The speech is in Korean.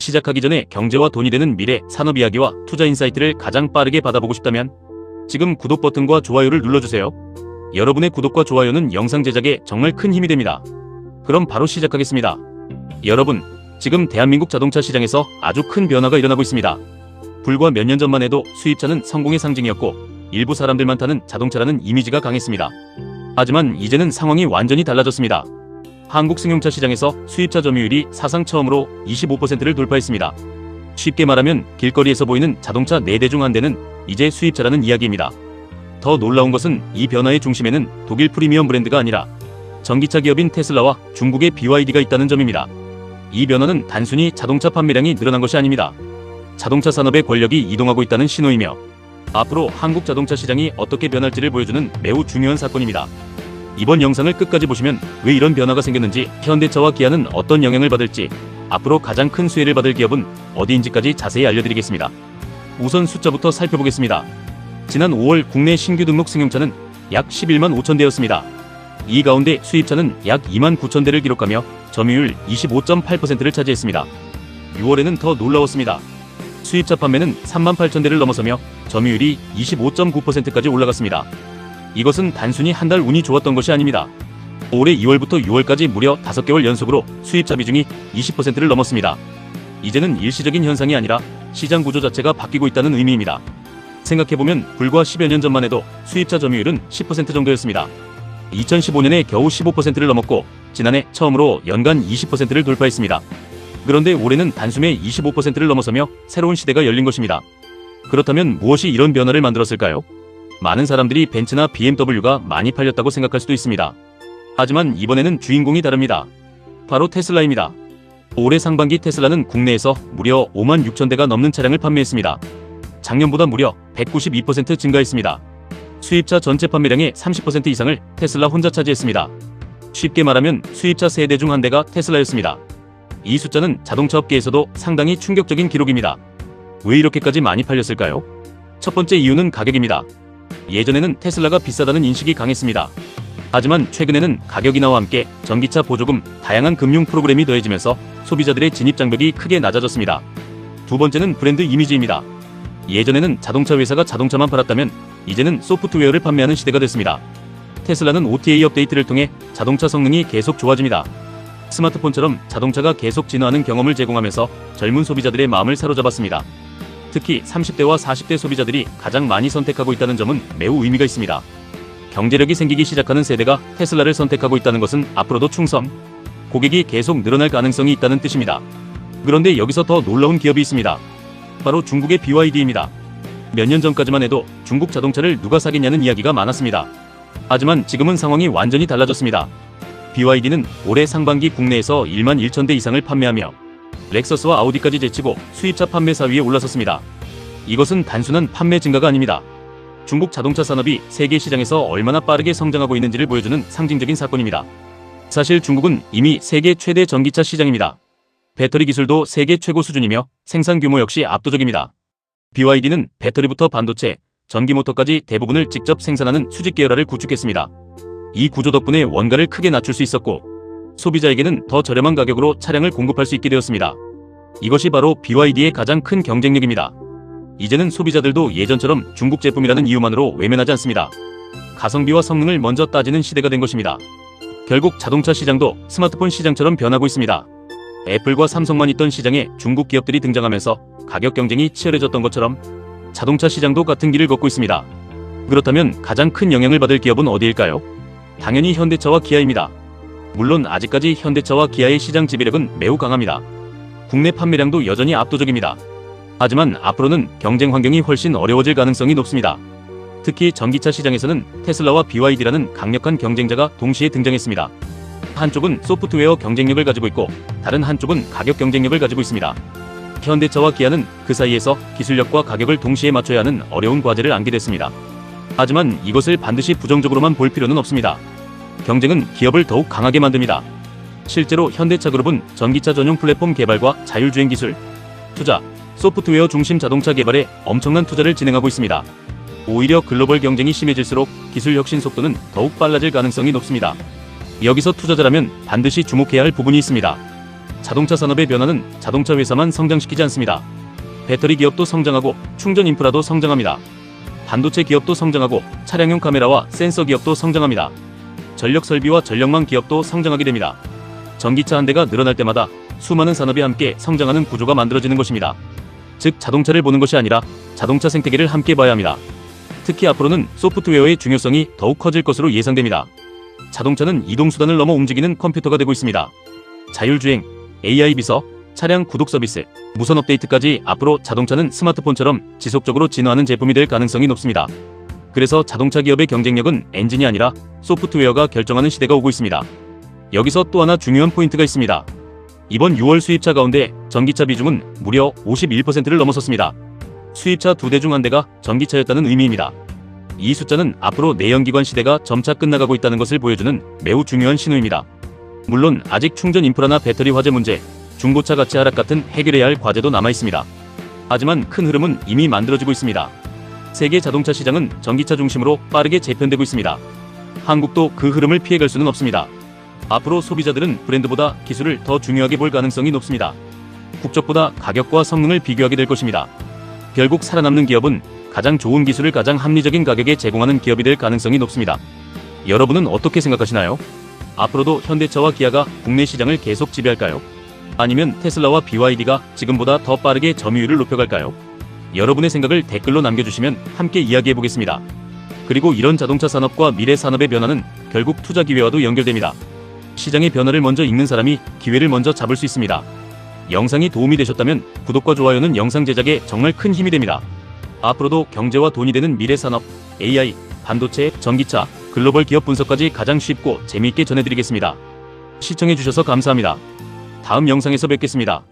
시작하기 전에 경제와 돈이 되는 미래 산업 이야기와 투자 인사이트를 가장 빠르게 받아보고 싶다면 지금 구독 버튼과 좋아요를 눌러주세요. 여러분의 구독과 좋아요는 영상 제작에 정말 큰 힘이 됩니다. 그럼 바로 시작하겠습니다. 여러분, 지금 대한민국 자동차 시장에서 아주 큰 변화가 일어나고 있습니다. 불과 몇 년 전만 해도 수입차는 성공의 상징이었고 일부 사람들만 타는 자동차라는 이미지가 강했습니다. 하지만 이제는 상황이 완전히 달라졌습니다. 한국 승용차 시장에서 수입차 점유율이 사상 처음으로 25%를 돌파했습니다. 쉽게 말하면 길거리에서 보이는 자동차 4대 중 1대는 이제 수입차라는 이야기입니다. 더 놀라운 것은 이 변화의 중심에는 독일 프리미엄 브랜드가 아니라 전기차 기업인 테슬라와 중국의 BYD가 있다는 점입니다. 이 변화는 단순히 자동차 판매량이 늘어난 것이 아닙니다. 자동차 산업의 권력이 이동하고 있다는 신호이며 앞으로 한국 자동차 시장이 어떻게 변할지를 보여주는 매우 중요한 사건입니다. 이번 영상을 끝까지 보시면 왜 이런 변화가 생겼는지, 현대차와 기아는 어떤 영향을 받을지, 앞으로 가장 큰 수혜를 받을 기업은 어디인지까지 자세히 알려드리겠습니다. 우선 숫자부터 살펴보겠습니다. 지난 5월 국내 신규 등록 승용차는 약 11만 5천 대였습니다. 이 가운데 수입차는 약 2만 9천 대를 기록하며 점유율 25.8%를 차지했습니다. 6월에는 더 놀라웠습니다. 수입차 판매는 3만 8천 대를 넘어서며 점유율이 25.9%까지 올라갔습니다. 이것은 단순히 한 달 운이 좋았던 것이 아닙니다. 올해 2월부터 6월까지 무려 5개월 연속으로 수입차 비중이 20%를 넘었습니다. 이제는 일시적인 현상이 아니라 시장 구조 자체가 바뀌고 있다는 의미입니다. 생각해보면 불과 10여 년 전만 해도 수입차 점유율은 10% 정도였습니다. 2015년에 겨우 15%를 넘었고 지난해 처음으로 연간 20%를 돌파했습니다. 그런데 올해는 단숨에 25%를 넘어서며 새로운 시대가 열린 것입니다. 그렇다면 무엇이 이런 변화를 만들었을까요? 많은 사람들이 벤츠나 BMW가 많이 팔렸다고 생각할 수도 있습니다. 하지만 이번에는 주인공이 다릅니다. 바로 테슬라입니다. 올해 상반기 테슬라는 국내에서 무려 5만 6천 대가 넘는 차량을 판매했습니다. 작년보다 무려 192% 증가했습니다. 수입차 전체 판매량의 30% 이상을 테슬라 혼자 차지했습니다. 쉽게 말하면 수입차 3대 중 1대가 테슬라였습니다. 이 숫자는 자동차 업계에서도 상당히 충격적인 기록입니다. 왜 이렇게까지 많이 팔렸을까요? 첫 번째 이유는 가격입니다. 예전에는 테슬라가 비싸다는 인식이 강했습니다. 하지만 최근에는 가격 인하와 함께 전기차 보조금, 다양한 금융 프로그램이 더해지면서 소비자들의 진입 장벽이 크게 낮아졌습니다. 두 번째는 브랜드 이미지입니다. 예전에는 자동차 회사가 자동차만 팔았다면 이제는 소프트웨어를 판매하는 시대가 됐습니다. 테슬라는 OTA 업데이트를 통해 자동차 성능이 계속 좋아집니다. 스마트폰처럼 자동차가 계속 진화하는 경험을 제공하면서 젊은 소비자들의 마음을 사로잡았습니다. 특히 30대와 40대 소비자들이 가장 많이 선택하고 있다는 점은 매우 의미가 있습니다. 경제력이 생기기 시작하는 세대가 테슬라를 선택하고 있다는 것은 앞으로도 충성, 고객이 계속 늘어날 가능성이 있다는 뜻입니다. 그런데 여기서 더 놀라운 기업이 있습니다. 바로 중국의 BYD입니다. 몇 년 전까지만 해도 중국 자동차를 누가 사겠냐는 이야기가 많았습니다. 하지만 지금은 상황이 완전히 달라졌습니다. BYD는 올해 상반기 국내에서 1만 1천 대 이상을 판매하며 렉서스와 아우디까지 제치고 수입차 판매 4위에 올라섰습니다. 이것은 단순한 판매 증가가 아닙니다. 중국 자동차 산업이 세계 시장에서 얼마나 빠르게 성장하고 있는지를 보여주는 상징적인 사건입니다. 사실 중국은 이미 세계 최대 전기차 시장입니다. 배터리 기술도 세계 최고 수준이며 생산 규모 역시 압도적입니다. BYD는 배터리부터 반도체, 전기모터까지 대부분을 직접 생산하는 수직 계열화를 구축했습니다. 이 구조 덕분에 원가를 크게 낮출 수 있었고 소비자에게는 더 저렴한 가격으로 차량을 공급할 수 있게 되었습니다. 이것이 바로 BYD의 가장 큰 경쟁력입니다. 이제는 소비자들도 예전처럼 중국 제품이라는 이유만으로 외면하지 않습니다. 가성비와 성능을 먼저 따지는 시대가 된 것입니다. 결국 자동차 시장도 스마트폰 시장처럼 변하고 있습니다. 애플과 삼성만 있던 시장에 중국 기업들이 등장하면서 가격 경쟁이 치열해졌던 것처럼 자동차 시장도 같은 길을 걷고 있습니다. 그렇다면 가장 큰 영향을 받을 기업은 어디일까요? 당연히 현대차와 기아입니다. 물론 아직까지 현대차와 기아의 시장 지배력은 매우 강합니다. 국내 판매량도 여전히 압도적입니다. 하지만 앞으로는 경쟁 환경이 훨씬 어려워질 가능성이 높습니다. 특히 전기차 시장에서는 테슬라와 BYD라는 강력한 경쟁자가 동시에 등장했습니다. 한쪽은 소프트웨어 경쟁력을 가지고 있고 다른 한쪽은 가격 경쟁력을 가지고 있습니다. 현대차와 기아는 그 사이에서 기술력과 가격을 동시에 맞춰야 하는 어려운 과제를 안게 됐습니다. 하지만 이것을 반드시 부정적으로만 볼 필요는 없습니다. 경쟁은 기업을 더욱 강하게 만듭니다. 실제로 현대차 그룹은 전기차 전용 플랫폼 개발과 자율주행 기술, 투자, 소프트웨어 중심 자동차 개발에 엄청난 투자를 진행하고 있습니다. 오히려 글로벌 경쟁이 심해질수록 기술 혁신 속도는 더욱 빨라질 가능성이 높습니다. 여기서 투자자라면 반드시 주목해야 할 부분이 있습니다. 자동차 산업의 변화는 자동차 회사만 성장시키지 않습니다. 배터리 기업도 성장하고 충전 인프라도 성장합니다. 반도체 기업도 성장하고 차량용 카메라와 센서 기업도 성장합니다. 전력 설비와 전력망 기업도 성장하게 됩니다. 전기차 한 대가 늘어날 때마다 수많은 산업이 함께 성장하는 구조가 만들어지는 것입니다. 즉 자동차를 보는 것이 아니라 자동차 생태계를 함께 봐야 합니다. 특히 앞으로는 소프트웨어의 중요성이 더욱 커질 것으로 예상됩니다. 자동차는 이동수단을 넘어 움직이는 컴퓨터가 되고 있습니다. 자율주행, AI 비서, 차량 구독 서비스, 무선 업데이트까지 앞으로 자동차는 스마트폰처럼 지속적으로 진화하는 제품이 될 가능성이 높습니다. 그래서 자동차 기업의 경쟁력은 엔진이 아니라 소프트웨어가 결정하는 시대가 오고 있습니다. 여기서 또 하나 중요한 포인트가 있습니다. 이번 6월 수입차 가운데 전기차 비중은 무려 51%를 넘어섰습니다. 수입차 2대 중 1대가 전기차였다는 의미입니다. 이 숫자는 앞으로 내연기관 시대가 점차 끝나가고 있다는 것을 보여주는 매우 중요한 신호입니다. 물론 아직 충전 인프라나 배터리 화재 문제, 중고차 가치 하락 같은 해결해야 할 과제도 남아있습니다. 하지만 큰 흐름은 이미 만들어지고 있습니다. 세계 자동차 시장은 전기차 중심으로 빠르게 재편되고 있습니다. 한국도 그 흐름을 피해갈 수는 없습니다. 앞으로 소비자들은 브랜드보다 기술을 더 중요하게 볼 가능성이 높습니다. 국적보다 가격과 성능을 비교하게 될 것입니다. 결국 살아남는 기업은 가장 좋은 기술을 가장 합리적인 가격에 제공하는 기업이 될 가능성이 높습니다. 여러분은 어떻게 생각하시나요? 앞으로도 현대차와 기아가 국내 시장을 계속 지배할까요? 아니면 테슬라와 BYD가 지금보다 더 빠르게 점유율을 높여갈까요? 여러분의 생각을 댓글로 남겨주시면 함께 이야기해보겠습니다. 그리고 이런 자동차 산업과 미래 산업의 변화는 결국 투자 기회와도 연결됩니다. 시장의 변화를 먼저 읽는 사람이 기회를 먼저 잡을 수 있습니다. 영상이 도움이 되셨다면 구독과 좋아요는 영상 제작에 정말 큰 힘이 됩니다. 앞으로도 경제와 돈이 되는 미래 산업, AI, 반도체, 전기차, 글로벌 기업 분석까지 가장 쉽고 재미있게 전해드리겠습니다. 시청해주셔서 감사합니다. 다음 영상에서 뵙겠습니다.